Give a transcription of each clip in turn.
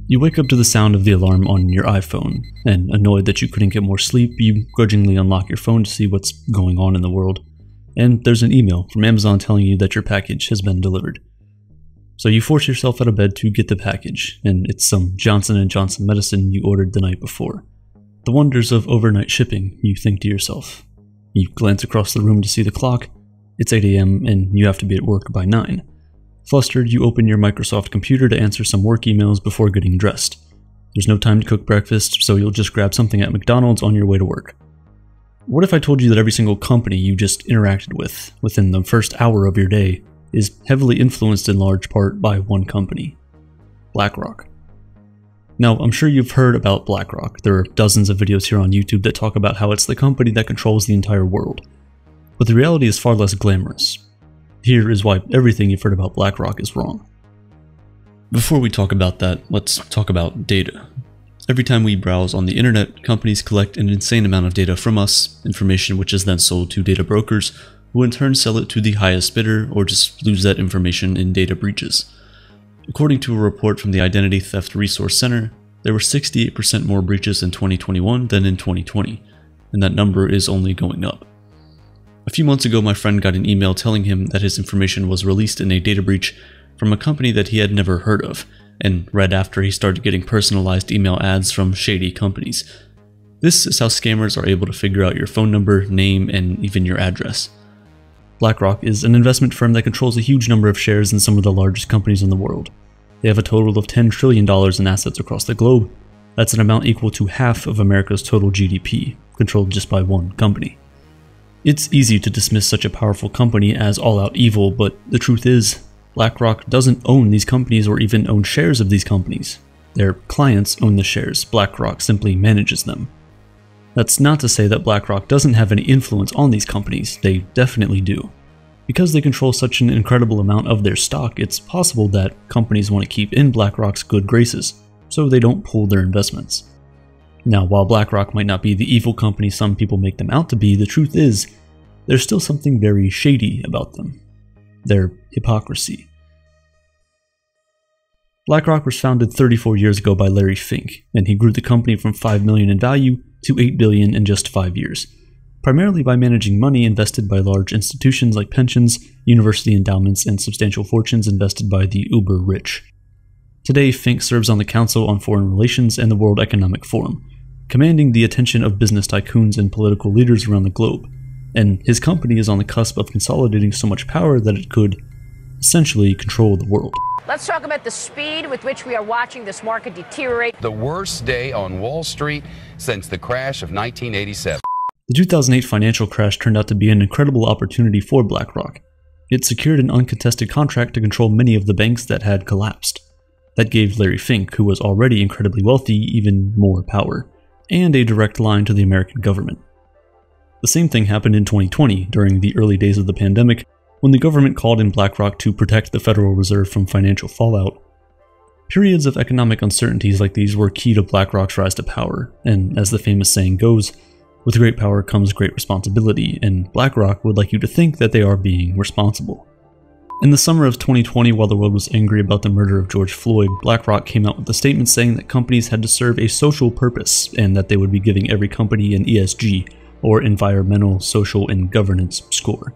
You wake up to the sound of the alarm on your iPhone, and annoyed that you couldn't get more sleep, you grudgingly unlock your phone to see what's going on in the world. And there's an email from Amazon telling you that your package has been delivered. So you force yourself out of bed to get the package, and it's some Johnson & Johnson medicine you ordered the night before. The wonders of overnight shipping, you think to yourself. You glance across the room to see the clock. It's 8 AM and you have to be at work by 9. Flustered, you open your Microsoft computer to answer some work emails before getting dressed. There's no time to cook breakfast, so you'll just grab something at McDonald's on your way to work. What if I told you that every single company you just interacted with within the first hour of your day is heavily influenced in large part by one company? BlackRock. Now, I'm sure you've heard about BlackRock. There are dozens of videos here on YouTube that talk about how it's the company that controls the entire world. But the reality is far less glamorous. Here is why everything you've heard about BlackRock is wrong. Before we talk about that, let's talk about data. Every time we browse on the internet, companies collect an insane amount of data from us, information which is then sold to data brokers, who in turn sell it to the highest bidder or just lose that information in data breaches. According to a report from the Identity Theft Resource Center, there were 68% more breaches in 2021 than in 2020, and that number is only going up. A few months ago, my friend got an email telling him that his information was released in a data breach from a company that he had never heard of, and right after he started getting personalized email ads from shady companies. This is how scammers are able to figure out your phone number, name, and even your address. BlackRock is an investment firm that controls a huge number of shares in some of the largest companies in the world. They have a total of $10 trillion in assets across the globe. That's an amount equal to half of America's total GDP, controlled just by one company. It's easy to dismiss such a powerful company as all-out evil, but the truth is, BlackRock doesn't own these companies or even own shares of these companies. Their clients own the shares, BlackRock simply manages them. That's not to say that BlackRock doesn't have any influence on these companies, they definitely do. Because they control such an incredible amount of their stock, it's possible that companies want to keep in BlackRock's good graces, so they don't pull their investments. Now, while BlackRock might not be the evil company some people make them out to be, the truth is, there's still something very shady about them. Their hypocrisy. BlackRock was founded 34 years ago by Larry Fink, and he grew the company from $5 million in value to $8 billion in just 5 years, primarily by managing money invested by large institutions like pensions, university endowments, and substantial fortunes invested by the uber-rich. Today, Fink serves on the Council on Foreign Relations and the World Economic Forum, commanding the attention of business tycoons and political leaders around the globe, and his company is on the cusp of consolidating so much power that it could essentially control the world. Let's talk about the speed with which we are watching this market deteriorate. The worst day on Wall Street since the crash of 1987. The 2008 financial crash turned out to be an incredible opportunity for BlackRock. It secured an uncontested contract to control many of the banks that had collapsed. That gave Larry Fink, who was already incredibly wealthy, even more power, and a direct line to the American government. The same thing happened in 2020, during the early days of the pandemic, when the government called in BlackRock to protect the Federal Reserve from financial fallout. Periods of economic uncertainties like these were key to BlackRock's rise to power, and as the famous saying goes, with great power comes great responsibility, and BlackRock would like you to think that they are being responsible. In the summer of 2020, while the world was angry about the murder of George Floyd, BlackRock came out with a statement saying that companies had to serve a social purpose, and that they would be giving every company an ESG, or environmental, social, and governance score.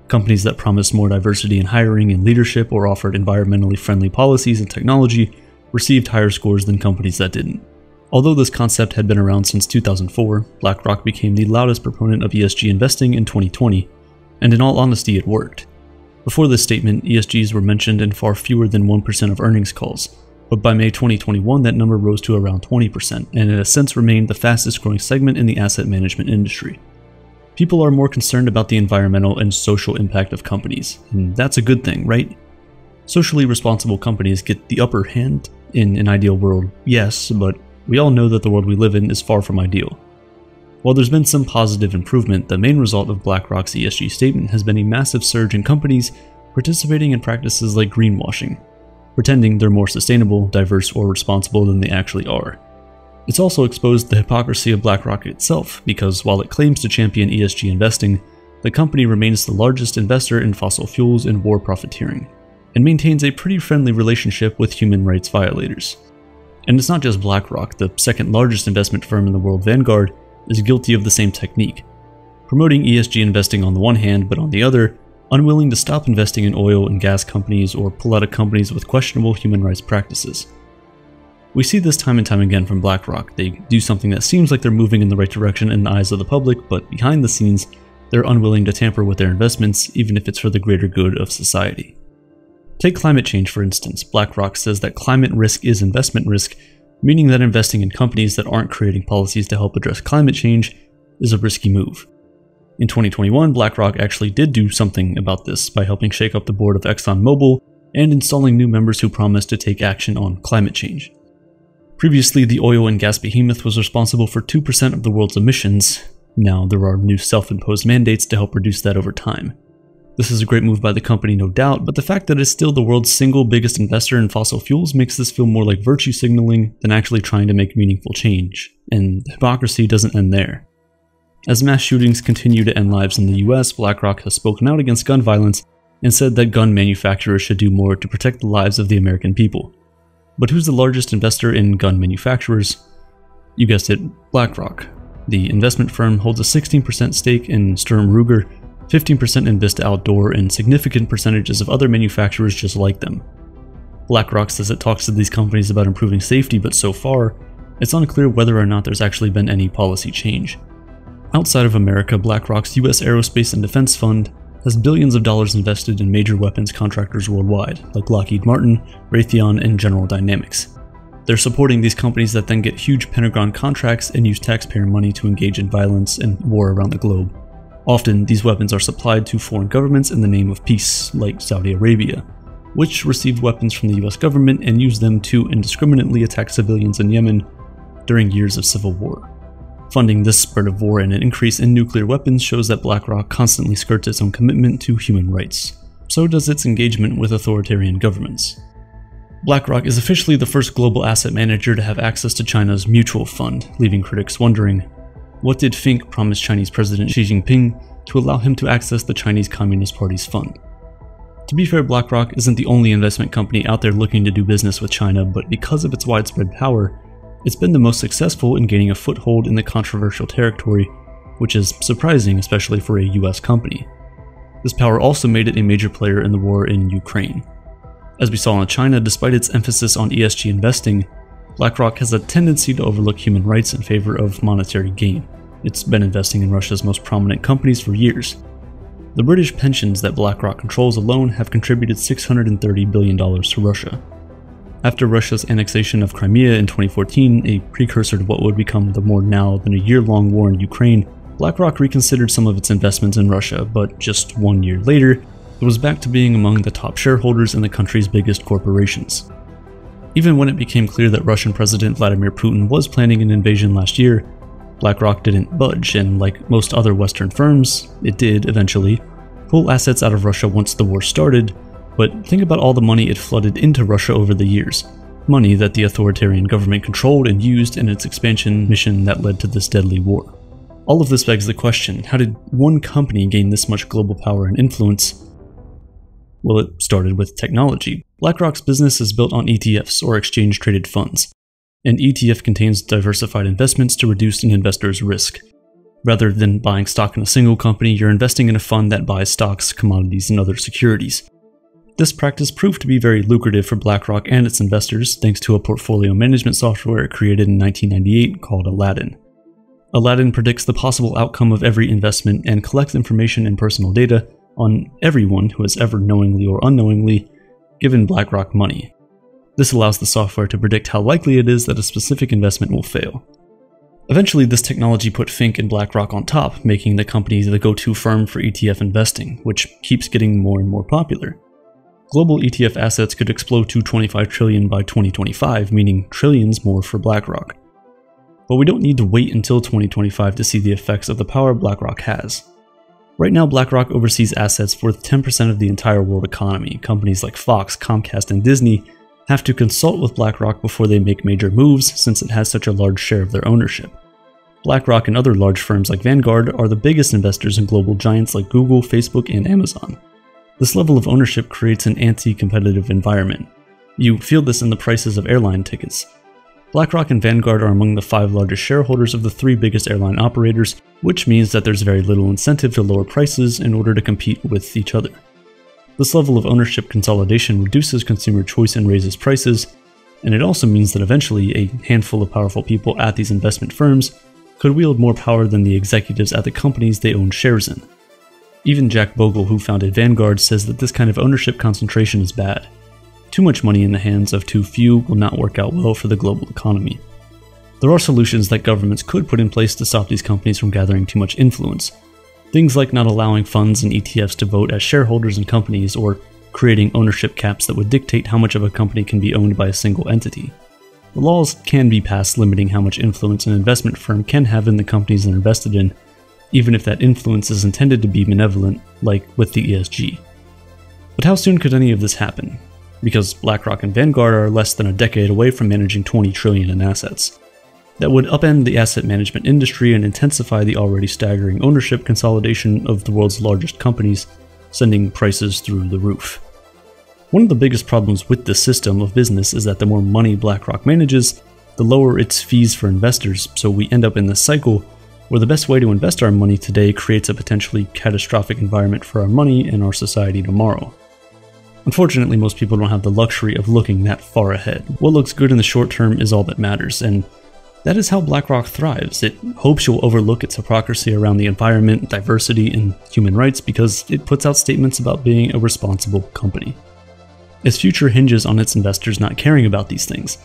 Companies that promised more diversity in hiring and leadership or offered environmentally friendly policies and technology received higher scores than companies that didn't. Although this concept had been around since 2004, BlackRock became the loudest proponent of ESG investing in 2020, and in all honesty it worked. Before this statement, ESGs were mentioned in far fewer than 1% of earnings calls, but by May 2021 that number rose to around 20%, and in a sense remained the fastest growing segment in the asset management industry. People are more concerned about the environmental and social impact of companies, and that's a good thing, right? Socially responsible companies get the upper hand in an ideal world, yes, but we all know that the world we live in is far from ideal. While there's been some positive improvement, the main result of BlackRock's ESG statement has been a massive surge in companies participating in practices like greenwashing, pretending they're more sustainable, diverse, or responsible than they actually are. It's also exposed the hypocrisy of BlackRock itself, because while it claims to champion ESG investing, the company remains the largest investor in fossil fuels and war profiteering, and maintains a pretty friendly relationship with human rights violators. And it's not just BlackRock, the second largest investment firm in the world, Vanguard, is guilty of the same technique. Promoting ESG investing on the one hand, but on the other, unwilling to stop investing in oil and gas companies or pull out of companies with questionable human rights practices. We see this time and time again from BlackRock. They do something that seems like they're moving in the right direction in the eyes of the public, but behind the scenes, they're unwilling to tamper with their investments, even if it's for the greater good of society. Take climate change, for instance. BlackRock says that climate risk is investment risk, meaning that investing in companies that aren't creating policies to help address climate change is a risky move. In 2021, BlackRock actually did do something about this by helping shake up the board of ExxonMobil and installing new members who promised to take action on climate change. Previously, the oil and gas behemoth was responsible for 2% of the world's emissions. Now there are new self-imposed mandates to help reduce that over time. This is a great move by the company, no doubt, but the fact that it's still the world's single biggest investor in fossil fuels makes this feel more like virtue signaling than actually trying to make meaningful change. And the hypocrisy doesn't end there. As mass shootings continue to end lives in the US, BlackRock has spoken out against gun violence and said that gun manufacturers should do more to protect the lives of the American people. But who's the largest investor in gun manufacturers? You guessed it, BlackRock. The investment firm holds a 16% stake in Sturm Ruger, 15% in Vista Outdoor, and significant percentages of other manufacturers just like them. BlackRock says it talks to these companies about improving safety, but so far, it's unclear whether or not there's actually been any policy change. Outside of America, BlackRock's US Aerospace and Defense Fund has billions of dollars invested in major weapons contractors worldwide, like Lockheed Martin, Raytheon, and General Dynamics. They're supporting these companies that then get huge Pentagon contracts and use taxpayer money to engage in violence and war around the globe. Often, these weapons are supplied to foreign governments in the name of peace, like Saudi Arabia, which received weapons from the US government and used them to indiscriminately attack civilians in Yemen during years of civil war. Funding this spread of war and an increase in nuclear weapons shows that BlackRock constantly skirts its own commitment to human rights. So does its engagement with authoritarian governments. BlackRock is officially the first global asset manager to have access to China's mutual fund, leaving critics wondering, what did Fink promise Chinese President Xi Jinping to allow him to access the Chinese Communist Party's fund? To be fair, BlackRock isn't the only investment company out there looking to do business with China, but because of its widespread power, it's been the most successful in gaining a foothold in the controversial territory, which is surprising, especially for a US company. This power also made it a major player in the war in Ukraine. As we saw in China, despite its emphasis on ESG investing, BlackRock has a tendency to overlook human rights in favor of monetary gain. It's been investing in Russia's most prominent companies for years. The British pensions that BlackRock controls alone have contributed $630 billion to Russia. After Russia's annexation of Crimea in 2014, a precursor to what would become the more now than a year-long war in Ukraine, BlackRock reconsidered some of its investments in Russia, but just 1 year later, it was back to being among the top shareholders in the country's biggest corporations. Even when it became clear that Russian President Vladimir Putin was planning an invasion last year, BlackRock didn't budge, and like most other Western firms, it did, eventually, pull assets out of Russia once the war started. But think about all the money it flooded into Russia over the years. Money that the authoritarian government controlled and used in its expansion mission that led to this deadly war. All of this begs the question, how did one company gain this much global power and influence? Well, it started with technology. BlackRock's business is built on ETFs, or exchange-traded funds. An ETF contains diversified investments to reduce an investor's risk. Rather than buying stock in a single company, you're investing in a fund that buys stocks, commodities, and other securities. This practice proved to be very lucrative for BlackRock and its investors thanks to a portfolio management software it created in 1998 called Aladdin. Aladdin predicts the possible outcome of every investment and collects information and personal data on everyone who has ever knowingly or unknowingly given BlackRock money. This allows the software to predict how likely it is that a specific investment will fail. Eventually, this technology put Fink and BlackRock on top, making the company the go-to firm for ETF investing, which keeps getting more and more popular. Global ETF assets could explode to $25 trillion by 2025, meaning trillions more for BlackRock. But we don't need to wait until 2025 to see the effects of the power BlackRock has. Right now, BlackRock oversees assets worth 10% of the entire world economy. Companies like Fox, Comcast, and Disney have to consult with BlackRock before they make major moves, since it has such a large share of their ownership. BlackRock and other large firms like Vanguard are the biggest investors in global giants like Google, Facebook, and Amazon. This level of ownership creates an anti-competitive environment. You feel this in the prices of airline tickets. BlackRock and Vanguard are among the 5 largest shareholders of the 3 biggest airline operators, which means that there's very little incentive to lower prices in order to compete with each other. This level of ownership consolidation reduces consumer choice and raises prices, and it also means that eventually a handful of powerful people at these investment firms could wield more power than the executives at the companies they own shares in. Even Jack Bogle, who founded Vanguard, says that this kind of ownership concentration is bad. Too much money in the hands of too few will not work out well for the global economy. There are solutions that governments could put in place to stop these companies from gathering too much influence. Things like not allowing funds and ETFs to vote as shareholders in companies, or creating ownership caps that would dictate how much of a company can be owned by a single entity. The laws can be passed limiting how much influence an investment firm can have in the companies they're invested in, even if that influence is intended to be benevolent, like with the ESG. But how soon could any of this happen? Because BlackRock and Vanguard are less than a decade away from managing $20 trillion in assets. That would upend the asset management industry and intensify the already staggering ownership consolidation of the world's largest companies, sending prices through the roof. One of the biggest problems with this system of business is that the more money BlackRock manages, the lower its fees for investors, so we end up in this cycle where the best way to invest our money today creates a potentially catastrophic environment for our money and our society tomorrow. Unfortunately, most people don't have the luxury of looking that far ahead. What looks good in the short term is all that matters, and that is how BlackRock thrives. It hopes you'll overlook its hypocrisy around the environment, diversity, and human rights because it puts out statements about being a responsible company. Its future hinges on its investors not caring about these things.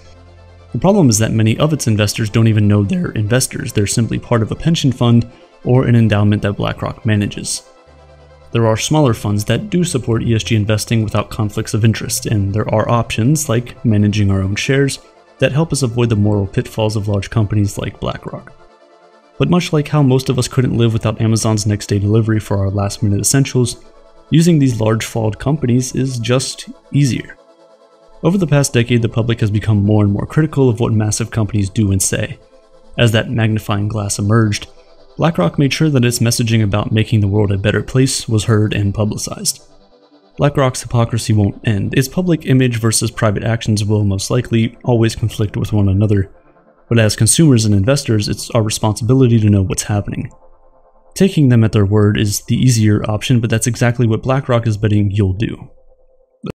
The problem is that many of its investors don't even know they're investors. They're simply part of a pension fund or an endowment that BlackRock manages. There are smaller funds that do support ESG investing without conflicts of interest, and there are options, like managing our own shares, that help us avoid the moral pitfalls of large companies like BlackRock. But much like how most of us couldn't live without Amazon's next-day delivery for our last-minute essentials, using these large flawed companies is just easier. Over the past decade, the public has become more and more critical of what massive companies do and say. As that magnifying glass emerged, BlackRock made sure that its messaging about making the world a better place was heard and publicized. BlackRock's hypocrisy won't end. Its public image versus private actions will most likely always conflict with one another, but as consumers and investors, it's our responsibility to know what's happening. Taking them at their word is the easier option, but that's exactly what BlackRock is betting you'll do.